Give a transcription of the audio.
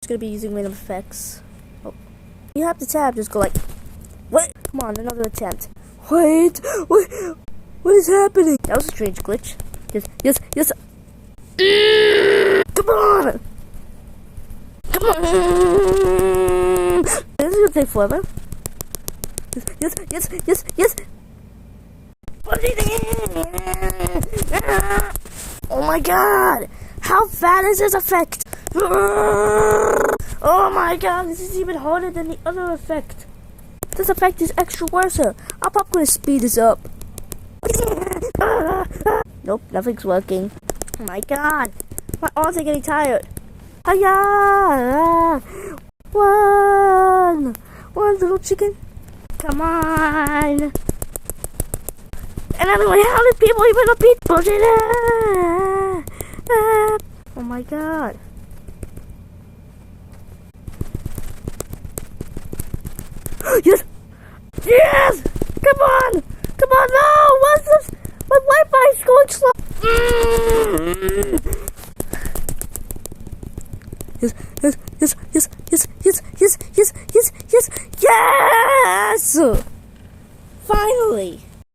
gonna be using random effects. Oh. You have to tab, just go like, what? Come on, another attempt. Wait, what is happening? That was a strange glitch. Yes. Come on! Come on! This is gonna take forever. Yes! Oh my god! How bad is this effect? Oh my god, this is even harder than the other effect. This effect is extra worse. I'm probably gonna speed this up. Nope, nothing's working. Oh my god, my arms are getting tired. Hiya! One little chicken. Come on. And anyway, how did people even repeat bullshit? Oh my god. Yes! Come on, no! What's this? My Wi-Fi is going slow. Yes! Finally!